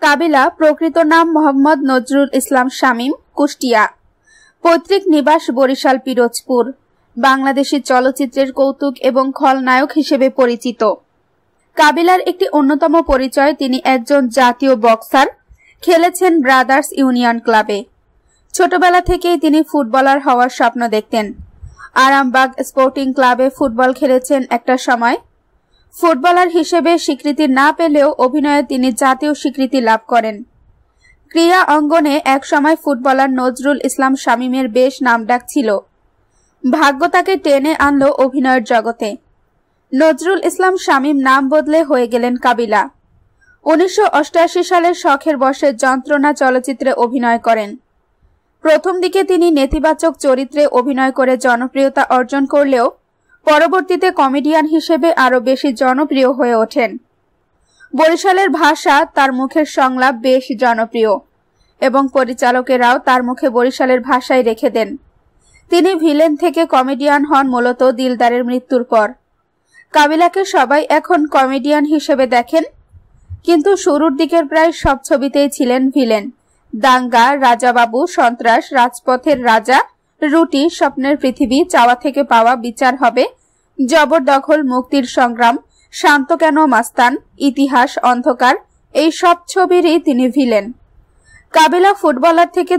কাবিলা প্রকৃত নাম মোহাম্মদ নজরুল ইসলাম শামীম, কুষ্টিয়া। পৈতৃক নিবাস বরিশাল পিরোজপুর। বাংলাদেশী চলচ্চিত্রের কৌতুক এবং খলনায়ক হিসেবে পরিচিত। কাবিলার একটি অন্যতম পরিচয় তিনি একজন জাতীয় বক্সার, খেলেছেন ব্রাদার্স ইউনিয়ন ক্লাবে। ছোটবেলা থেকেই তিনি ফুটবলার হওয়ার স্বপ্ন দেখতেন। আরামবাগ স্পোর্টিং ক্লাবে ফুটবল খেলেছেন একটা সময়। ফুটবলার হিসেবে স্বীকৃতি না পেলেও অভিনয়ে তিনি জাতীয় স্বীকৃতি লাভ করেন। ক্রীড়া অঙ্গনে একসময় ফুটবলার নজরুল ইসলাম শামীমের বেশ নামডাক ছিল। ভাগ্য তাকে টেনে আনল অভিনয়ের জগতে। নজরুল ইসলাম শামীম নাম বদলে হয়ে গেলেন কাবিলা। 1988 সালে শখের বশে যন্ত্রণা চলচ্চিত্রে অভিনয় করেন। প্রথম দিকে তিনি নেতিবাচক চরিত্রে অভিনয় করে জনপ্রিয়তা অর্জন করলেও পরবর্তীতে কমেডিয়ান হিসেবে আরো বেশি জনপ্রিয় হয়ে ওঠেন। বরিশালের ভাষা তার মুখের সংলাপ বেশ জনপ্রিয় এবং পরিচালকেরাও তার মুখে বরিশালের ভাষায় রেখে দেন। তিনি ভিলেন থেকে কমেডিয়ান হন মূলত দিলদারের মৃত্যুর পর। কাবিলাকে সবাই এখন কমেডিয়ান হিসেবে দেখেন, কিন্তু শুরুর দিকের প্রায় সব ছবিতেই ছিলেন ভিলেন। দাঙ্গা, রাজাবাবু, সন্ত্রাস, রাজপথের রাজা, রুটি, স্বপ্নের পৃথিবী, চাওয়া থেকে পাওয়া, বিচার হবে, জবরদখল, মুক্তির সংগ্রাম, শান্ত কেন মাস্তান, ইতিহাস, অন্ধকার, এই সব ছবিরই তিনি ভিলেন। কাবিলা ফুটবলার থেকে